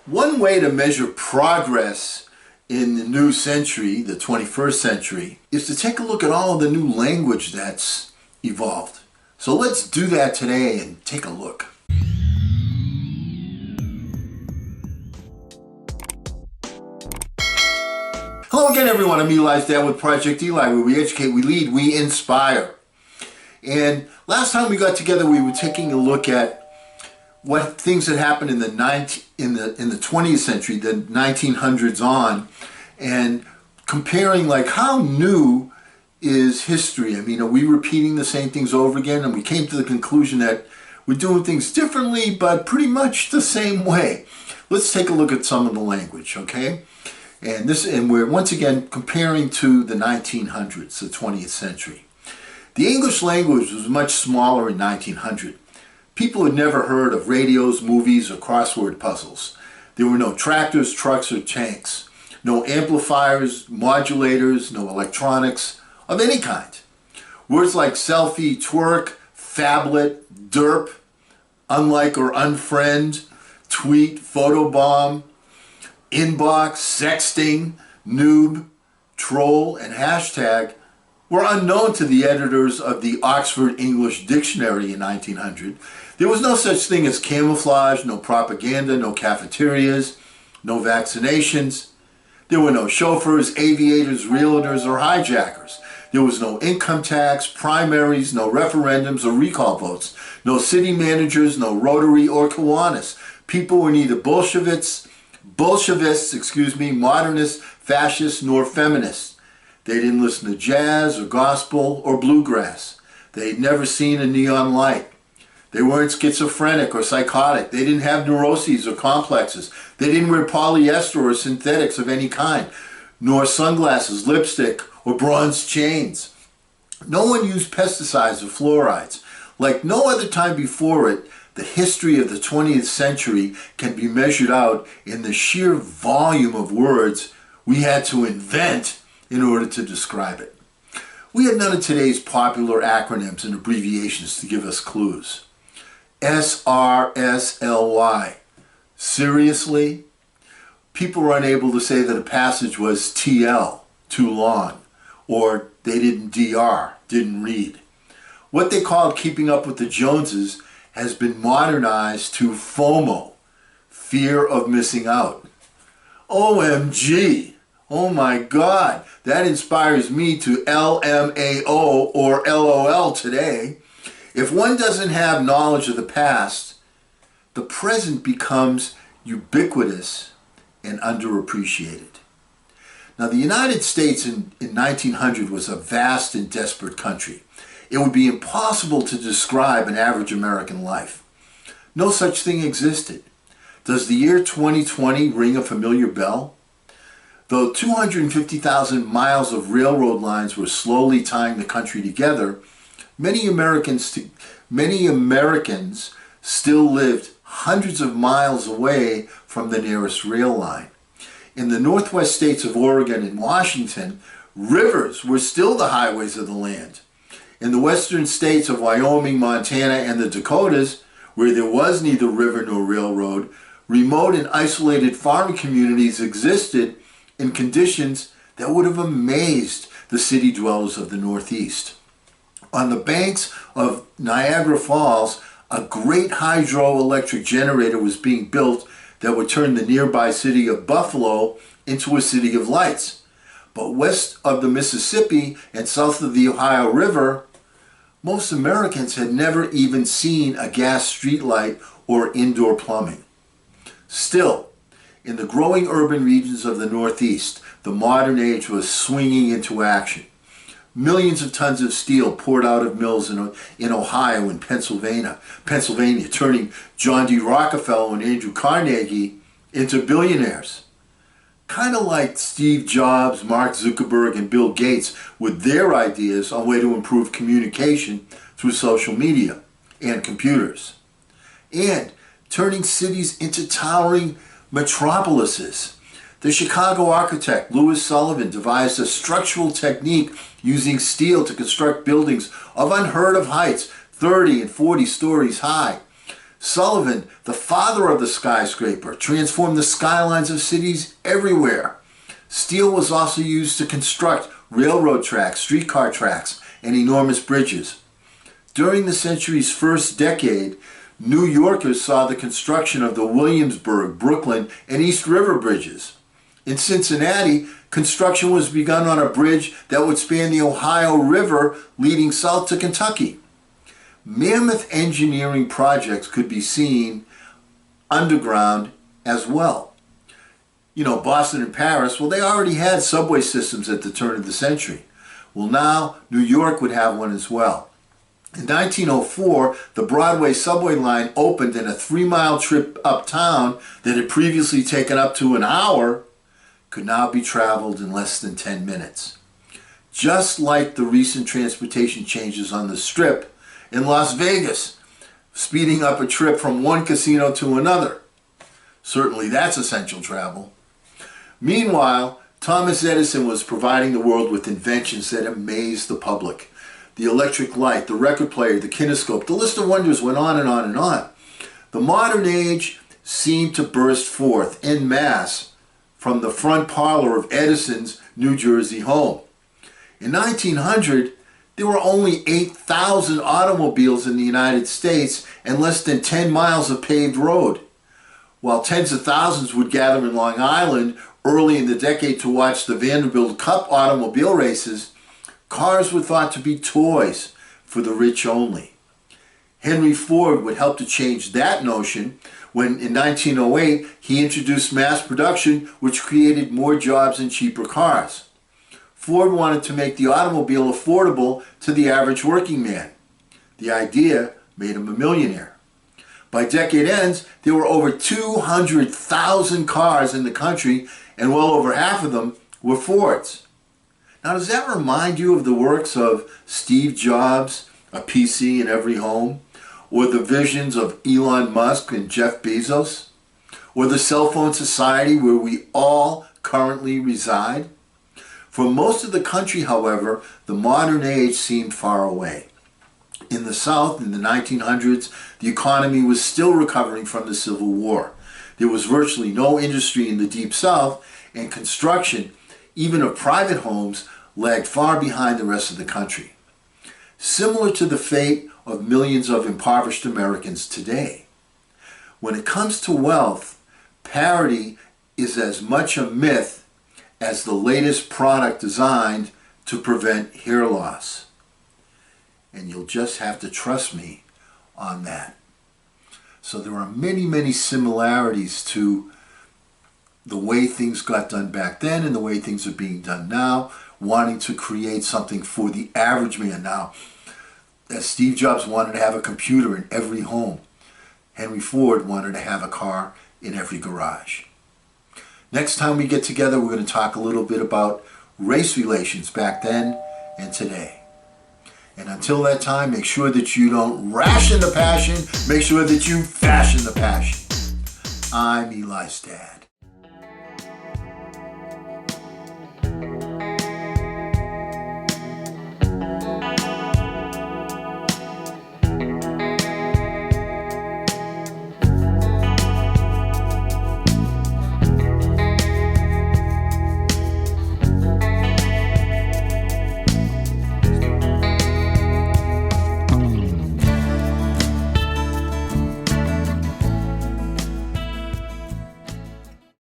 One way to measure progress in the new century, the 21st century, is to take a look at all of the new language that's evolved. So let's do that today and take a look. Hello again, everyone. I'm Eli's dad with Project Eli, where we educate, we lead, we inspire. And last time we got together, we were taking a look at what things that happened in the 20th century, the 1900s on, and comparing like how new is history. I mean, are we repeating the same things over again? And we came to the conclusion that we're doing things differently, but pretty much the same way. Let's take a look at some of the language, okay? And we're once again comparing to the 1900s, the 20th century. The English language was much smaller in 1900. People had never heard of radios, movies, or crossword puzzles. There were no tractors, trucks, or tanks. No amplifiers, modulators, no electronics of any kind. Words like selfie, twerk, phablet, derp, unlike or unfriend, tweet, photobomb, inbox, sexting, noob, troll, and hashtag were unknown to the editors of the Oxford English Dictionary in 1900. There was no such thing as camouflage, no propaganda, no cafeterias, no vaccinations. There were no chauffeurs, aviators, realtors, or hijackers. There was no income tax, primaries, no referendums or recall votes, no city managers, no Rotary or Kiwanis. People were neither Bolshevists, modernists, fascists, nor feminists. They didn't listen to jazz or gospel or bluegrass. They'd never seen a neon light. They weren't schizophrenic or psychotic. They didn't have neuroses or complexes. They didn't wear polyester or synthetics of any kind, nor sunglasses, lipstick, or bronze chains. No one used pesticides or fluorides. Like no other time before it, the history of the 20th century can be measured out in the sheer volume of words we had to invent in order to describe it. We had none of today's popular acronyms and abbreviations to give us clues. SRSLY. Seriously? People were unable to say that a passage was TL, too long, or they didn't DR, didn't read. What they called keeping up with the Joneses has been modernized to FOMO, fear of missing out. OMG! Oh my God, that inspires me to LMAO or LOL today. If one doesn't have knowledge of the past, the present becomes ubiquitous and underappreciated. Now, the United States in 1900 was a vast and desperate country. It would be impossible to describe an average American life. No such thing existed. Does the year 2020 ring a familiar bell? Though 250,000 miles of railroad lines were slowly tying the country together, many Americans still lived hundreds of miles away from the nearest rail line. In the northwest states of Oregon and Washington, rivers were still the highways of the land. In the western states of Wyoming, Montana, and the Dakotas, where there was neither river nor railroad, remote and isolated farming communities existed in conditions that would have amazed the city dwellers of the Northeast. On the banks of Niagara Falls, a great hydroelectric generator was being built that would turn the nearby city of Buffalo into a city of lights. But west of the Mississippi and south of the Ohio River, most Americans had never even seen a gas streetlight or indoor plumbing. Still, in the growing urban regions of the Northeast, the modern age was swinging into action. Millions of tons of steel poured out of mills in Ohio and Pennsylvania, turning John D. Rockefeller and Andrew Carnegie into billionaires. Kind of like Steve Jobs, Mark Zuckerberg, and Bill Gates with their ideas on way to improve communication through social media and computers. And turning cities into towering metropolises. The Chicago architect Louis Sullivan devised a structural technique using steel to construct buildings of unheard of heights, 30 and 40 stories high. Sullivan, the father of the skyscraper, transformed the skylines of cities everywhere. Steel was also used to construct railroad tracks, streetcar tracks, and enormous bridges. During the century's first decade, New Yorkers saw the construction of the Williamsburg, Brooklyn, and East River bridges. In Cincinnati, construction was begun on a bridge that would span the Ohio River leading south to Kentucky. Mammoth engineering projects could be seen underground as well. You know, Boston and Paris, well, they already had subway systems at the turn of the century. Well, now New York would have one as well. In 1904, the Broadway subway line opened, and a 3-mile trip uptown that had previously taken up to an hour could now be traveled in less than 10 minutes. Just like the recent transportation changes on the Strip in Las Vegas, speeding up a trip from one casino to another. Certainly that's essential travel. Meanwhile, Thomas Edison was providing the world with inventions that amazed the public. The electric light, the record player, the kinescope, the list of wonders went on and on and on. The modern age seemed to burst forth en masse from the front parlor of Edison's New Jersey home. In 1900, there were only 8,000 automobiles in the United States and less than 10 miles of paved road. While tens of thousands would gather in Long Island early in the decade to watch the Vanderbilt Cup automobile races, cars were thought to be toys for the rich only. Henry Ford would help to change that notion when in 1908 he introduced mass production, which created more jobs and cheaper cars. Ford wanted to make the automobile affordable to the average working man. The idea made him a millionaire. By decade ends, there were over 200,000 cars in the country, and well over half of them were Fords. Now, does that remind you of the works of Steve Jobs, a PC in every home? Or the visions of Elon Musk and Jeff Bezos? Or the cell phone society where we all currently reside? For most of the country, however, the modern age seemed far away. In the South, in the 1900s, the economy was still recovering from the Civil War. There was virtually no industry in the Deep South, and construction, even of private homes, lagged far behind the rest of the country. Similar to the fate of millions of impoverished Americans today. When it comes to wealth, parity is as much a myth as the latest product designed to prevent hair loss. And you'll just have to trust me on that. So there are many, many similarities to the way things got done back then and the way things are being done now, wanting to create something for the average man now. As Steve Jobs wanted to have a computer in every home, Henry Ford wanted to have a car in every garage. Next time we get together, we're going to talk a little bit about race relations back then and today. And until that time, make sure that you don't ration the passion, make sure that you fashion the passion. I'm Eli's dad.